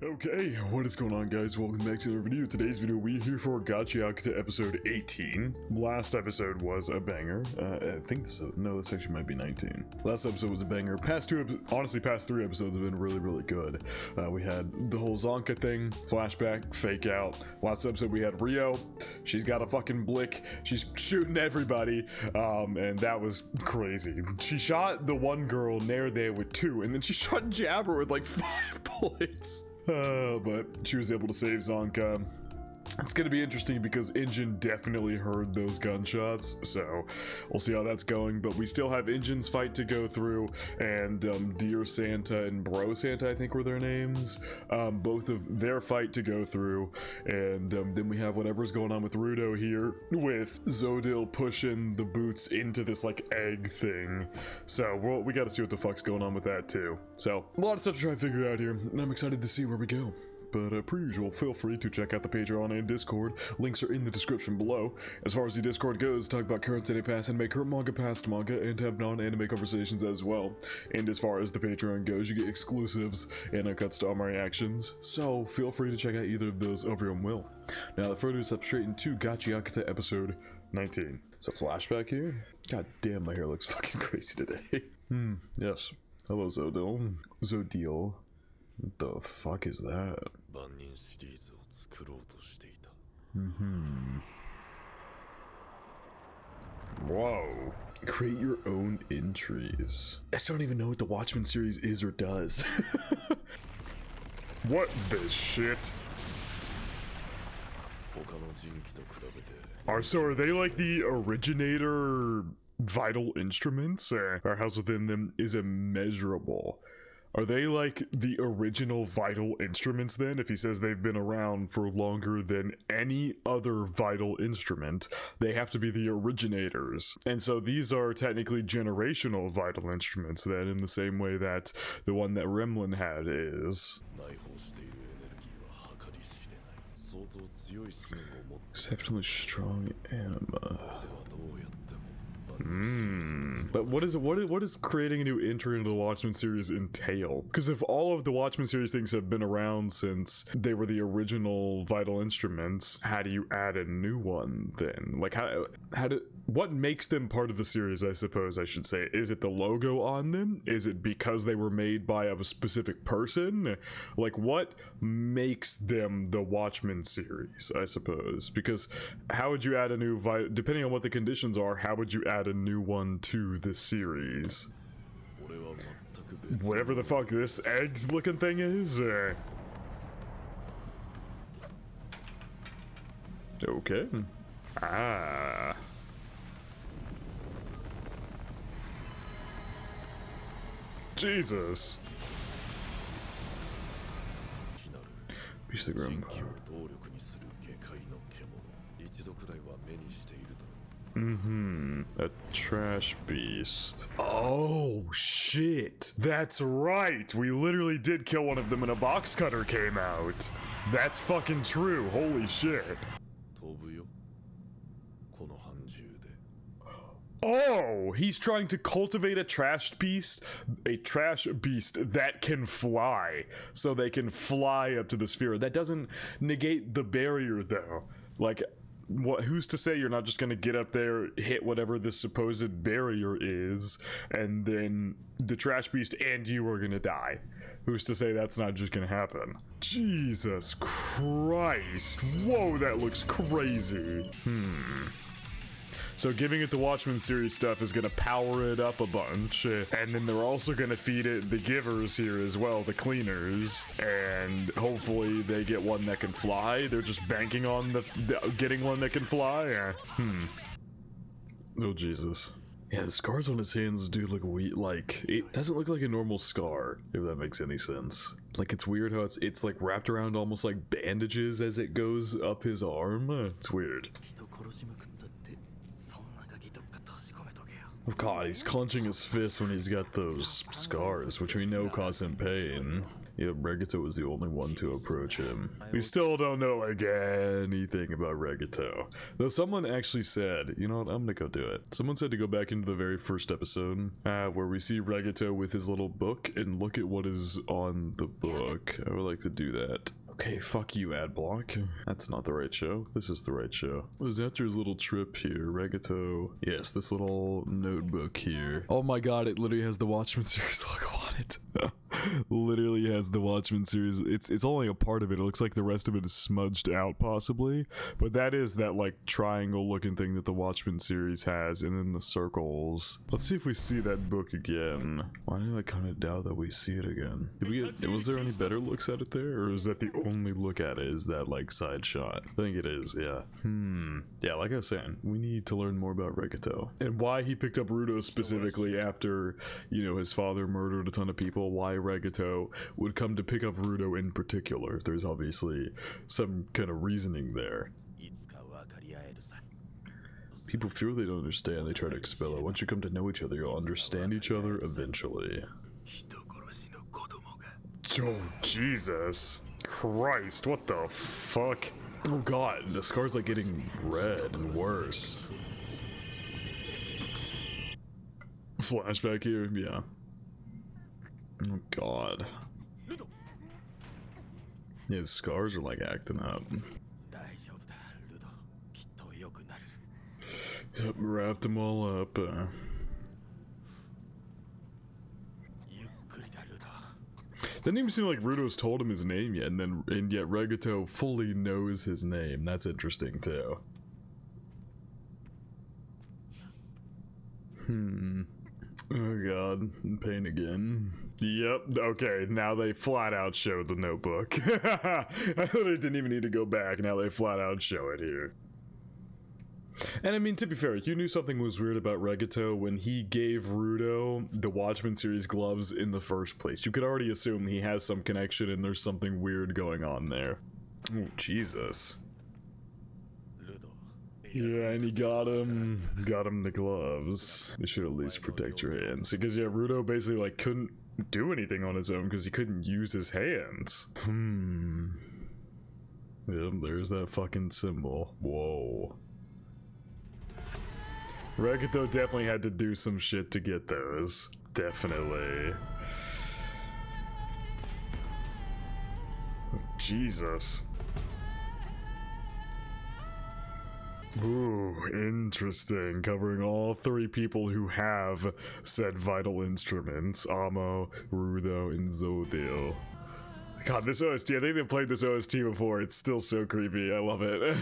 Okay, what is going on, guys? Welcome back to another video. Today's video, we're here for Gachiakuta episode 18. Last episode was a banger. I think this actually might be 19. Last episode was a banger. Past three episodes have been really good. We had the whole Zonka thing, flashback, fake out. Last episode we had Rio. She's got a fucking blick. She's shooting everybody, and that was crazy. She shot the one girl near there with 2, and then she shot Jabber with like 5 bullets. But she was able to save Zonka. It's gonna be interesting because Injin definitely heard those gunshots, so we'll see how that's going. But we still have Injin's fight to go through, and Dear Santa and Bro Santa, I think were their names. Both of their fight to go through, and then we have whatever's going on with Rudo here, with Zodil pushing the boots into this like egg thing. So we gotta see what the fuck's going on with that too. So a lot of stuff to try and figure out here, and I'm excited to see where we go. But per usual, feel free to check out the Patreon and Discord. Links are in the description below. As far as the Discord goes, talk about current anime, past anime, current manga, past manga, and have non-anime conversations as well. And as far as the Patreon goes, you get exclusives and uncuts to all my reactions. So feel free to check out either of those of your own will. Now, the further step straight into Gachiakuta episode 19. So flashback here. God damn, my hair looks fucking crazy today. Yes. Hello, Zodil. Zodil. What the fuck is that? Whoa. Create your own entries. I still don't even know what the Watchmen series is or does. What the shit? Are they like the originator vital instruments? Our house within them is immeasurable. Are they like the original vital instruments then? If he says they've been around for longer than any other vital instrument, they have to be the originators. And so these are technically generational vital instruments then, in the same way that the one that Remlin had is. Exceptionally strong anima. But what is creating a new entry into the Watchmen series entail? Because if all of the Watchmen series things have been around since they were the original vital instruments, how do you add a new one then? Like what makes them part of the series, I suppose I should say? Is it the logo on them? Is it because they were made by a specific person? Like, what makes them the Watchmen series, I suppose? Because how would you add a new depending on what the conditions are, how would you add a new one to this series? Whatever the fuck this egg looking thing is? Okay. Jesus. Beast of the ground. A trash beast. Oh, shit. That's right. We literally did kill one of them and a box cutter came out. That's fucking true. Holy shit. Oh, he's trying to cultivate a trash beast that can fly, so they can fly up to the sphere. That doesn't negate the barrier though. Like, who's to say you're not just gonna get up there, hit whatever this supposed barrier is, and then the trash beast and you are gonna die? Who's to say that's not just gonna happen? Jesus Christ. Whoa, that looks crazy. So giving it the Watchmen series stuff is going to power it up a bunch, and then they're also going to feed it the givers here as well, the cleaners, and hopefully they get one that can fly. They're just banking on getting one that can fly. Oh Jesus. Yeah, the scars on his hands do look weird. Like, it doesn't look like a normal scar, if that makes any sense. Like, it's weird how it's like wrapped around almost like bandages as it goes up his arm. It's weird. Oh god, he's clenching his fist when he's got those scars, which we know cause him pain. Yep, Regato was the only one to approach him. We still don't know like anything about Regato. Though someone actually said, you know what, I'm gonna go do it. Someone said to go back into the very first episode where we see Regato with his little book and look at what is on the book. I would like to do that. Okay, fuck you, ad block. That's not the right show. This is the right show. It was after his little trip here, Regato. Yes, this little notebook here. Oh my god, it literally has the Watchmen series logo on it. Literally has the Watchmen series. It's only a part of it. It looks like the rest of it is smudged out possibly. But that is that like triangle looking thing that the Watchmen series has, and then the circles. Let's see if we see that book again. Why do I kind of doubt that we see it again? Did we get, was there any better looks at it there? Or is that the only look at it is that like side shot? I think it is, yeah. Yeah, like I was saying, we need to learn more about Regato. And why he picked up Rudo specifically after, you know, his father murdered a ton of people. Why Regato would come to pick up Rudo in particular. There's obviously some kind of reasoning there. People fear they don't understand, they try to expel it. Once you come to know each other, you'll understand each other eventually. Oh, Jesus Christ, what the fuck? Oh god, the scar's like getting red and worse. Flashback here, yeah. Oh god. Yeah, the scars are like acting up. Yep, wrapped them all up. Doesn't even seem like Rudo's told him his name yet, and yet Regato fully knows his name. That's interesting too. Oh god, pain again. Yep, okay, now they flat out show the notebook. I literally didn't even need to go back, now they flat out show it here. And I mean, to be fair, you knew something was weird about Regato when he gave Rudo the Watchmen series gloves in the first place. You could already assume he has some connection and there's something weird going on there. Oh, Jesus. Yeah, and he got him the gloves. They should at least protect your hands. Because yeah, Rudo basically like couldn't do anything on his own because he couldn't use his hands. Yep, there's that fucking symbol. Whoa. Regato definitely had to do some shit to get those. Definitely. Jesus. Ooh, interesting. Covering all three people who have said vital instruments. Amo, Rudo, and Zodil. God, this OST, I think they played this OST before. It's still so creepy. I love it.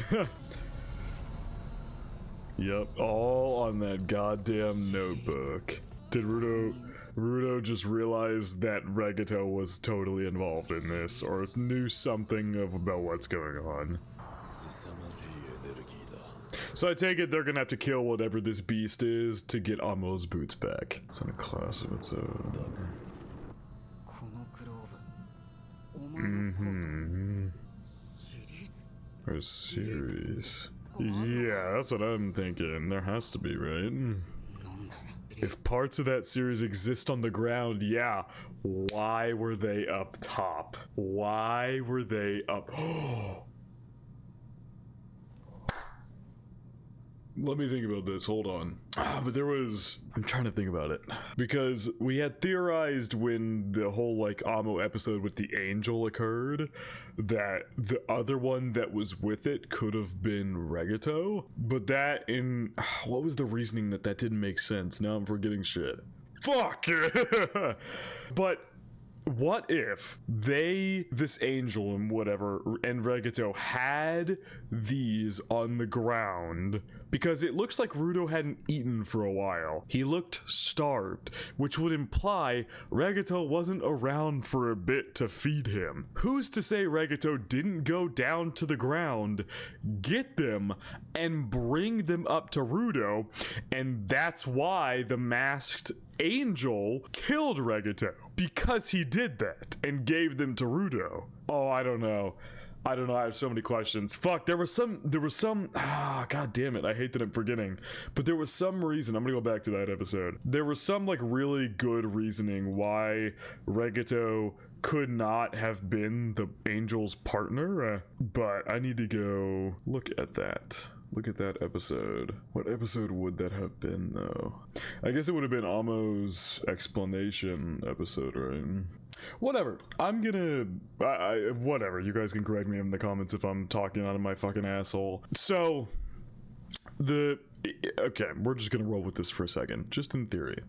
Yep, all on that goddamn notebook. Did Rudo just realize that Regato was totally involved in this, or knew something about what's going on? So I take it they're gonna have to kill whatever this beast is to get Amo's boots back. It's in a class of its own. Or a series. Yeah, that's what I'm thinking. There has to be, right? If parts of that series exist on the ground, yeah. Why were they up top? Why were they up? Let me think about this, hold on. But there was, I'm trying to think about it. Because we had theorized when the whole like Amo episode with the angel occurred, that the other one that was with it could have been Regato. But that what was the reasoning that didn't make sense? Now I'm forgetting shit. Fuck! But what if this angel and whatever, and Regato had these on the ground? Because it looks like Rudo hadn't eaten for a while. He looked starved, which would imply Regato wasn't around for a bit to feed him. Who's to say Regato didn't go down to the ground, get them, and bring them up to Rudo, and that's why the masked angel killed Regato, because he did that and gave them to Rudo. Oh, I don't know. I have so many questions. Fuck, there was some, god damn it, I hate that I'm forgetting. But there was some reason, I'm gonna go back to that episode. There was some like really good reasoning why Regato could not have been the Angel's partner, but I need to go look at that. Look at that episode. What episode would that have been, though? I guess it would have been Amo's explanation episode, right? Whatever. I'm gonna... whatever. You guys can correct me in the comments if I'm talking out of my fucking asshole. So, okay, we're just gonna roll with this for a second. Just in theory.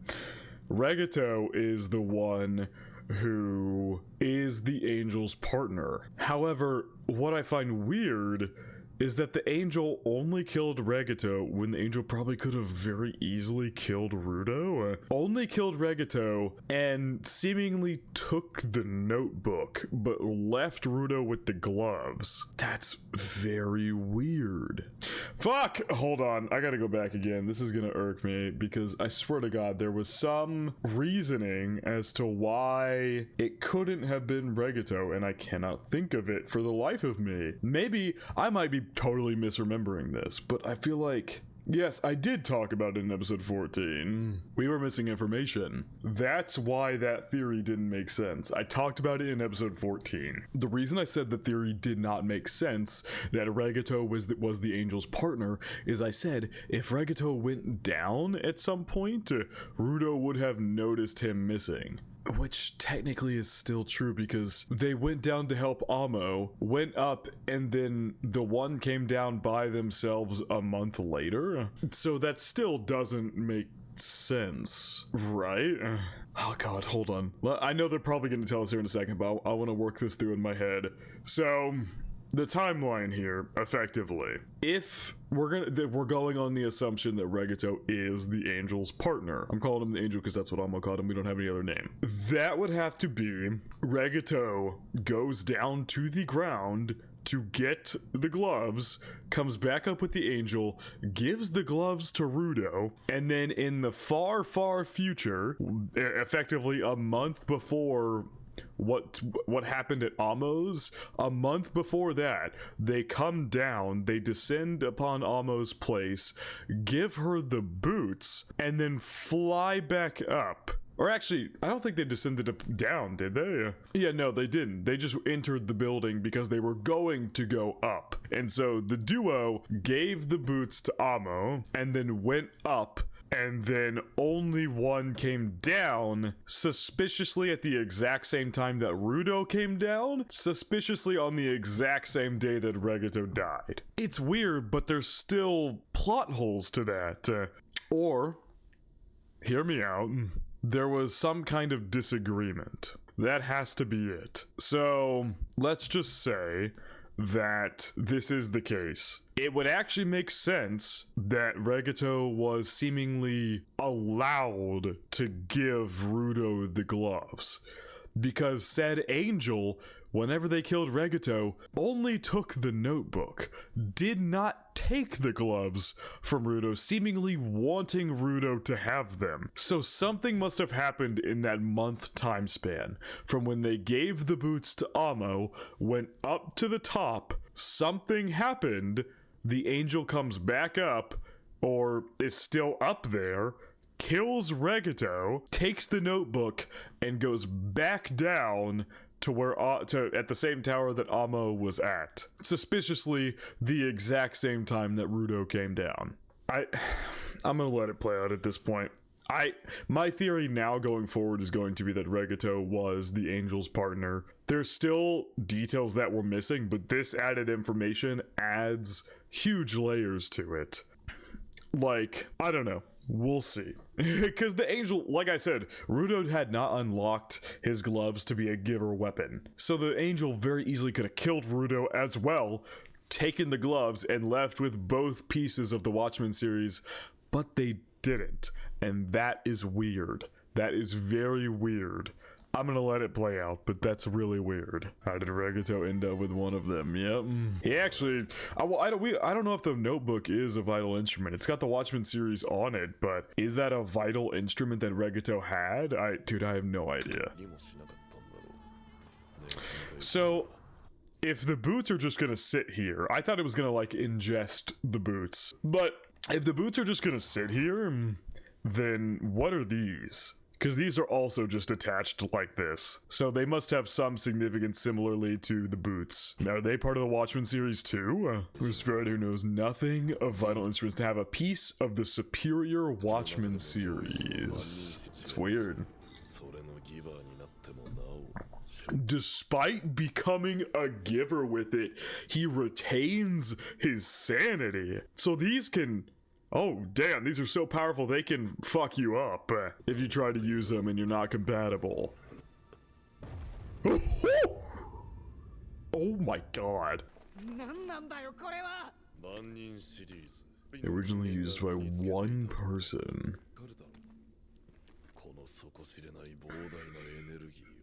Regato is the one who is the Angel's partner. However, what I find weird is that the Angel only killed Regato when the Angel probably could have very easily killed Rudo. Only killed Regato and seemingly took the notebook, but left Rudo with the gloves. That's very weird. Fuck! Hold on, I gotta go back again. This is gonna irk me because I swear to God, there was some reasoning as to why it couldn't have been Regato, and I cannot think of it for the life of me. Maybe I might be totally misremembering this, but I feel like, yes, I did talk about it in episode 14. We were missing information. That's why that theory didn't make sense. I talked about it in episode 14. The reason I said the theory did not make sense, that Regato was the Angel's partner, is I said if Regato went down at some point, Rudo would have noticed him missing. Which technically is still true because they went down to help Amo, went up, and then the one came down by themselves a month later. So that still doesn't make sense, right? Oh god, hold on. I know they're probably going to tell us here in a second, but I want to work this through in my head. So, the timeline here, effectively, if we're going on the assumption that Regato is the Angel's partner. I'm calling him the Angel because that's what Amo called him. We don't have any other name. That would have to be Regato goes down to the ground to get the gloves, comes back up with the Angel, gives the gloves to Rudo, and then in the far, far future, effectively a month before what happened at Amo's, a month before that, they come down, they descend upon Amo's place, give her the boots, and then fly back up. Or actually, I don't think they descended down, did they? Yeah, no, they didn't. They just entered the building because they were going to go up. And so the duo gave the boots to Amo and then went up, and then only one came down, suspiciously at the exact same time that Rudo came down, suspiciously on the exact same day that Regato died. It's weird, but there's still plot holes to that. Or, hear me out, there was some kind of disagreement. That has to be it. So, let's just say that this is the case. It would actually make sense that Regato was seemingly allowed to give Rudo the gloves, because said Angel, whenever they killed Regato, only took the notebook, did not take the gloves from Rudo, seemingly wanting Rudo to have them. So something must have happened in that month time span, from when they gave the boots to Amo, went up to the top, something happened, the Angel comes back up, or is still up there, kills Regato, takes the notebook, and goes back down to where at the same tower that Amo was at. Suspiciously, the exact same time that Rudo came down. I'm gonna let it play out at this point. My theory now going forward is going to be that Regato was the Angel's partner. There's still details that were missing, but this added information adds huge layers to it. Like, I don't know. We'll see. Because the Angel, like I said, Rudo had not unlocked his gloves to be a giver weapon. So the Angel very easily could have killed Rudo as well, taken the gloves, and left with both pieces of the Watchmen series, but they didn't. And that is weird. That is very weird. I'm gonna let it play out, but that's really weird. How did Regato end up with one of them? Yep. He actually, I don't know if the notebook is a vital instrument. It's got the Watchmen series on it, but is that a vital instrument that Regato had? Dude, I have no idea. So, if the boots are just gonna sit here, I thought it was gonna like ingest the boots, but if the boots are just gonna sit here, then what are these? Because these are also just attached like this. So they must have some significance similarly to the boots. Now, are they part of the Watchmen series too? Who's Fred who knows nothing of Vital Instruments to have a piece of the superior Watchmen series. It's weird. Despite becoming a giver with it, he retains his sanity. So these can... Oh, damn, these are so powerful they can fuck you up if you try to use them and you're not compatible. Oh my god. Originally used by one person.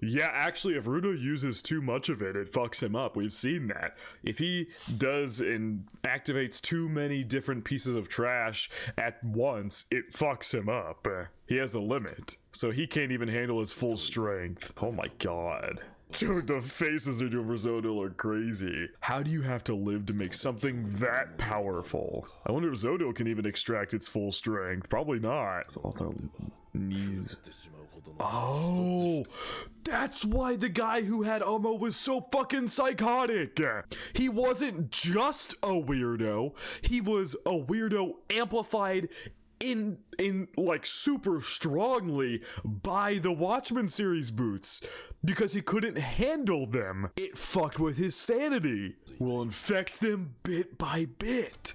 Yeah, actually, if Rudo uses too much of it, it fucks him up. We've seen that. If he does and activates too many different pieces of trash at once, it fucks him up. He has a limit, so he can't even handle his full strength. Oh my god. Dude, the faces they're doing for Zodil are crazy. How do you have to live to make something that powerful? I wonder if Zodil can even extract its full strength. Probably not. Knees. Oh, that's why the guy who had Omo was so fucking psychotic. He wasn't just a weirdo. He was a weirdo amplified in like super strongly by the Watchmen series boots because he couldn't handle them. It fucked with his sanity. Will infect them bit by bit.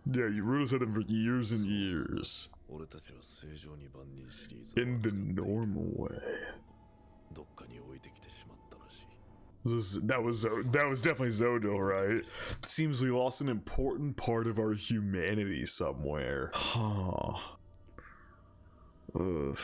Yeah, Rudo's had them for years and years. In the normal way. That was definitely Zodil, right? Seems we lost an important part of our humanity somewhere. Huh. Ugh.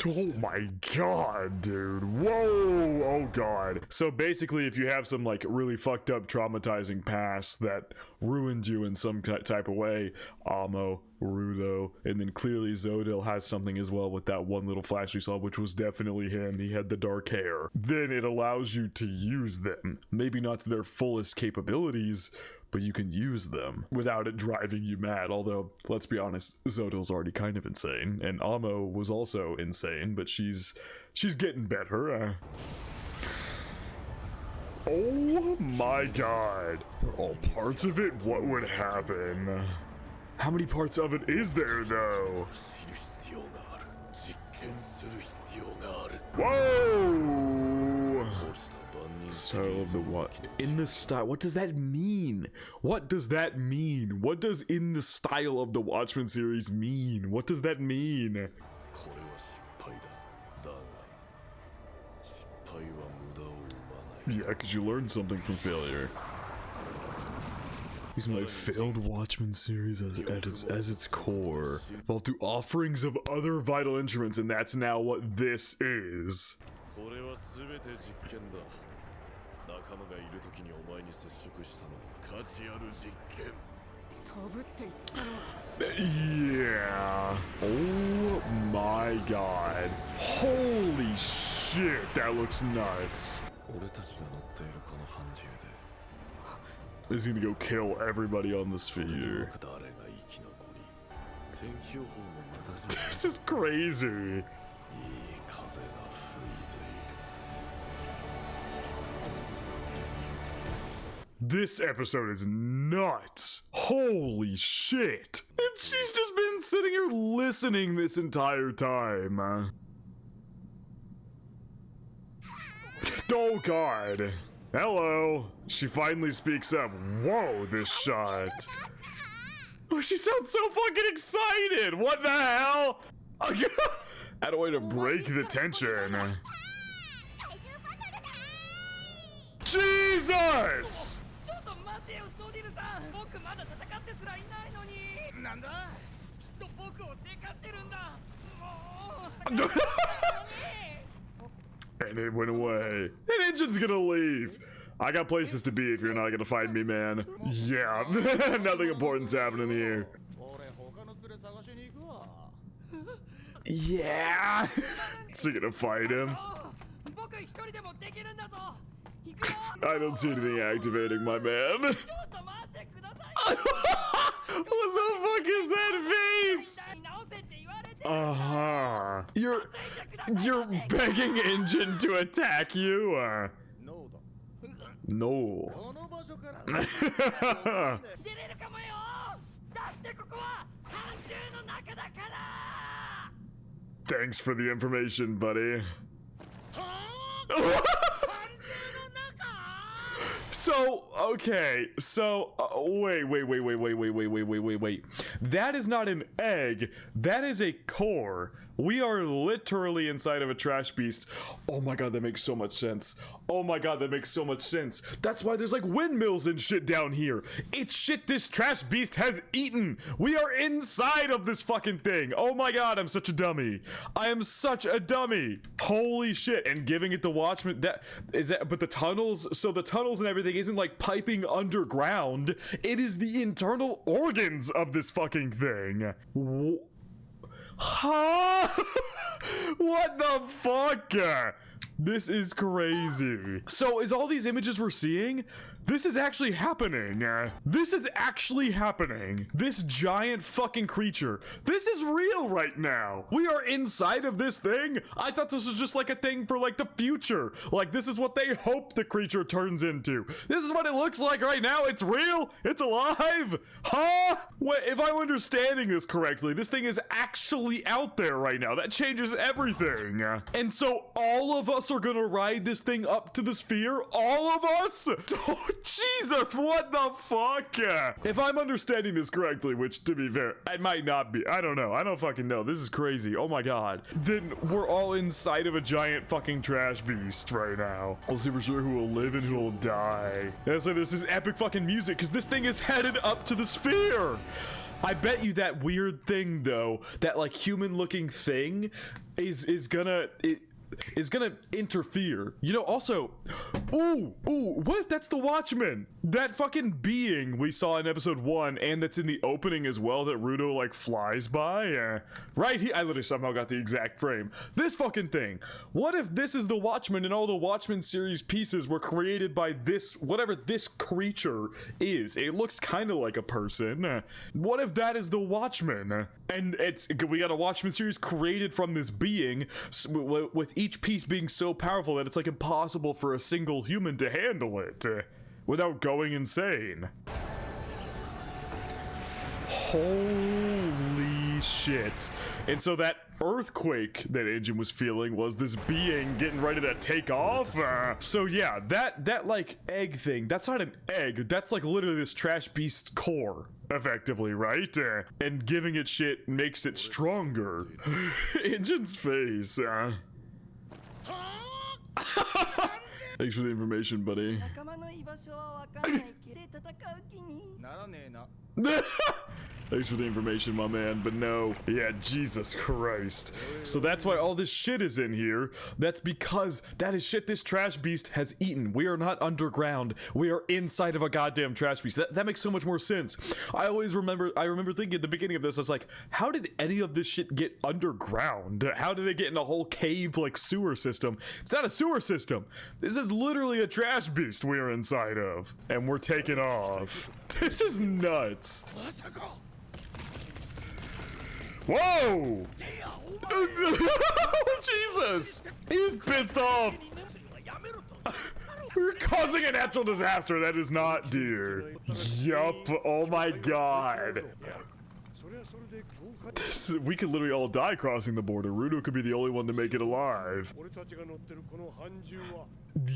Oh my god, dude. Whoa! Oh god. So basically, if you have some like really fucked up traumatizing past that ruined you in some type of way, Amo, Rudo, and then clearly Zodil has something as well with that one little flash we saw, which was definitely him. He had the dark hair. Then it allows you to use them. Maybe not to their fullest capabilities, but you can use them without it driving you mad. Although, let's be honest, Zodil's already kind of insane, and Amo was also insane, but she's getting better. Oh my god. All parts of it? What would happen? How many parts of it is there, though? Whoa! Style of the what? In the style? What does that mean? What does that mean? What does in the style of the Watchmen series mean? What does that mean? Yeah, because you learned something from failure. He's my failed Watchmen series as its core, while through offerings of other vital instruments, and that's now what this is. Yeah. Oh my god. Holy shit, that looks nuts. He's gonna go kill everybody on the sphere. This is crazy. This episode is nuts. Holy shit. And she's just been sitting here listening this entire time. Oh god. Hello. She finally speaks up. Whoa, this shot. Oh, she sounds so fucking excited. What the hell? Had a way to break the tension. Jesus! And it went away. That engine's gonna leave. I got places to be if you're not gonna find me, man. Yeah, nothing important's happening here. Yeah. So you're gonna fight him? I don't see anything activating, my man. What the fuck is that face? You're begging Engine to attack you? No. Thanks for the information, buddy. So, okay, so, wait. That is not an egg, that is a core. We are literally inside of a trash beast. Oh my god, that makes so much sense. Oh my god, that makes so much sense. That's why there's like windmills and shit down here. It's shit this trash beast has eaten. We are inside of this fucking thing. Oh my god, I'm such a dummy. I am such a dummy. Holy shit, and giving it the Watchman, but the tunnels, so the tunnels and everything isn't like piping underground. It is the internal organs of this fucking thing. Huh? What the fuck? This is crazy. So is all these images we're seeing? This is actually happening. This is actually happening. This giant fucking creature. This is real right now. We are inside of this thing. I thought this was just like a thing for like the future. Like this is what they hope the creature turns into. This is what it looks like right now. It's real. It's alive. Huh? Wait, if I'm understanding this correctly, this thing is actually out there right now. That changes everything. And so all of us are gonna ride this thing up to the sphere? All of us? Oh, Jesus, what the fuck? If I'm understanding this correctly, which to be fair, it might not be. I don't know. I don't fucking know. This is crazy. Oh my god. Then we're all inside of a giant fucking trash beast right now. We'll see for sure who will live and who will die. That's why there's this epic fucking music, because this thing is headed up to the sphere. I bet you that weird thing though, that like human looking thing is gonna interfere. You know, also, ooh, what if that's the Watchman? That fucking being we saw in episode 1 and that's in the opening as well that Rudo like flies by? Right here, I literally somehow got the exact frame. This fucking thing. What if this is the Watchman and all the Watchmen series pieces were created by this, whatever this creature is? It looks kind of like a person. What if that is the Watchman? And we got a Watchmen series created from this being with each piece being so powerful that it's like impossible for a single human to handle it without going insane. Holy shit. And so that earthquake that Engine was feeling was this being getting ready to take off. So yeah, that like egg thing, that's not an egg, that's like literally this trash beast core effectively, right? And giving it shit makes it stronger. Engine's face. Thanks for the information, buddy. Thanks for the information, my man, but no. Yeah, Jesus Christ. So that's why all this shit is in here. That's because that is shit this trash beast has eaten. We are not underground. We are inside of a goddamn trash beast. That makes so much more sense. I remember thinking at the beginning of this, I was like, how did any of this shit get underground? How did it get in a whole cave like sewer system? It's not a sewer system. This is literally a trash beast we are inside of. And we're taking off. This is nuts. Whoa! Jesus! He's pissed off! We're causing a natural disaster, that is not deer. Yup, oh my god. We could literally all die crossing the border. Rudo could be the only one to make it alive.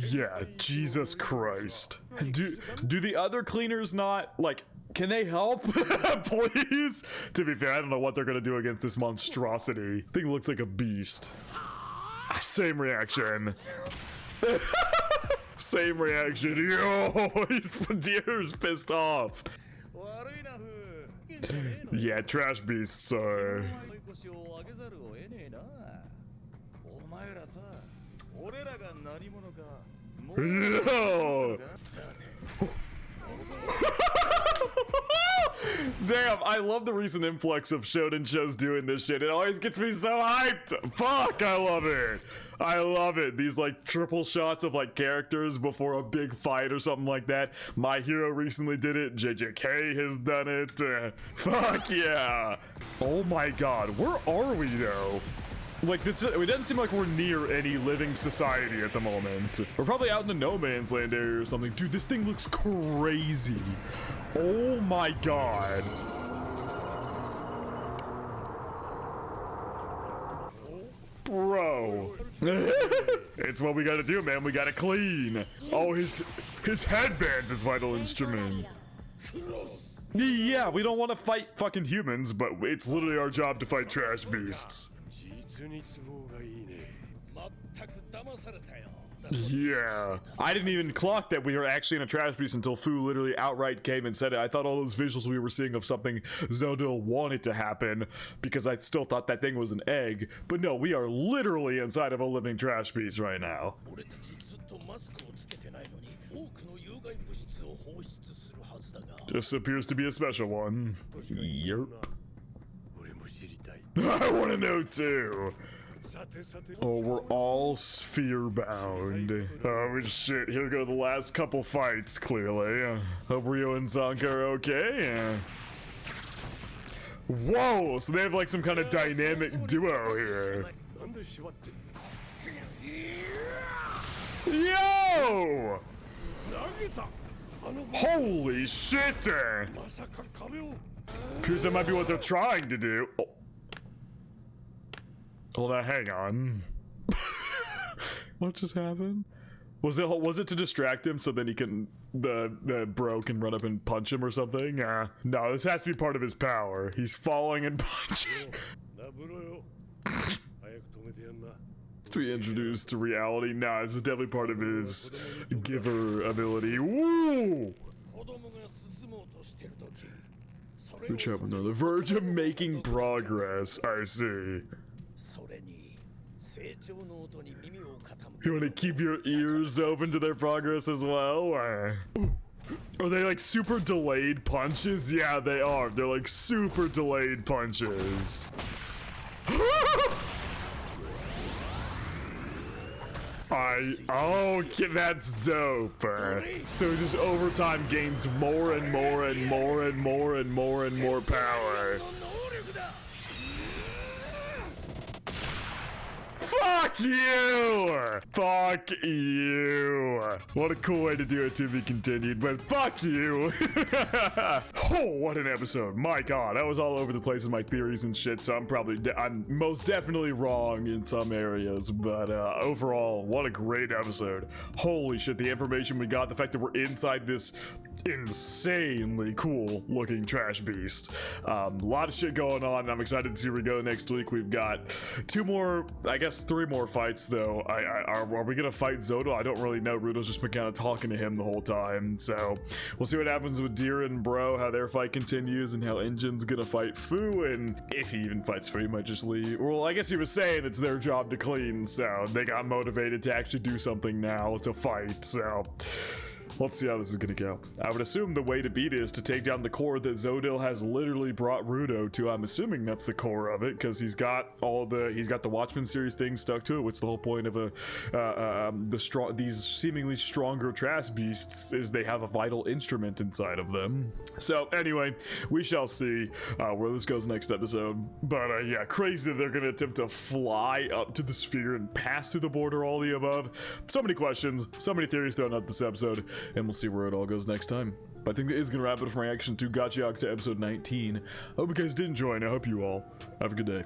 Yeah, Jesus Christ. Do the other cleaners not, like, can they help? Please? To be fair, I don't know what they're gonna do against this monstrosity. Thing looks like a beast. Same reaction. Same reaction. Yo, deer's pissed off. Yeah, trash beasts, so... Damn, I love the recent influx of shonen shows doing this shit. It always gets me so hyped. Fuck, I love it. I love it. These like triple shots of like characters before a big fight or something like that. My Hero recently did it. JJK has done it. Fuck yeah. Oh my god, where are we though? Like, it doesn't seem like we're near any living society at the moment. We're probably out in the no man's land area or something. Dude, this thing looks crazy. Oh my god. Bro. It's what we gotta do, man. We gotta clean. Oh, his headband's his vital instrument. Yeah, we don't want to fight fucking humans, but it's literally our job to fight trash beasts. Yeah, I didn't even clock that we were actually in a trash beast until Fu literally outright came and said it. I thought all those visuals we were seeing of something Zodil wanted to happen because I still thought that thing was an egg, but no, we are literally inside of a living trash beast right now. This appears to be a special one. Yerp. I want to know too. Oh, we're all sphere bound. Oh shit, here go the last couple fights, clearly. Hope Rio and Zanka are okay. Whoa, so they have like some kind of dynamic duo here. Yo! Holy shit! Appears that might be what they're trying to do. Oh. Hold on, hang on. What just happened? Was it to distract him so then he can the bro can run up and punch him or something? No, this has to be part of his power. He's falling and punching. To be introduced to reality. Nah, this is definitely part of his giver ability. Woo! Which happened on the verge of making progress. I see. You want to keep your ears open to their progress as well? Are they like super delayed punches? Yeah, they are. They're like super delayed punches. Okay, that's dope. So just over time gains more and more and more and more and more and more power. Fuck you! Fuck you! What a cool way to do it, to be continued, but fuck you! Oh, what an episode. My god, I was all over the place in my theories and shit, so I'm most definitely wrong in some areas, but overall, what a great episode. Holy shit, the information we got, the fact that we're inside this insanely cool looking trash beast. A lot of shit going on, and I'm excited to see where we go next week. We've got 2 more, I guess 3 more fights though. Are we gonna fight Zodil? I don't really know. Rudo's just been kind of talking to him the whole time, so we'll see what happens with Deer and Bro, how their fight continues, and how Engine's gonna fight Fu, and if he even fights Fu, he might just leave. Well, I guess he was saying it's their job to clean, so they got motivated to actually do something now to fight, so let's see how this is gonna go. I would assume the way to beat it is to take down the core that Zodil has literally brought Rudo to. I'm assuming that's the core of it, because he's got the Watchmen series things stuck to it, which the whole point of these seemingly stronger trash beasts is they have a vital instrument inside of them. So anyway, we shall see where this goes next episode. But yeah, crazy that they're gonna attempt to fly up to the sphere and pass through the border, all the above. So many questions, so many theories thrown out this episode, and we'll see where it all goes next time. But I think that is going to wrap it up for my reaction to Gachiakuta episode 19. I hope you guys did enjoy, and I hope you all have a good day.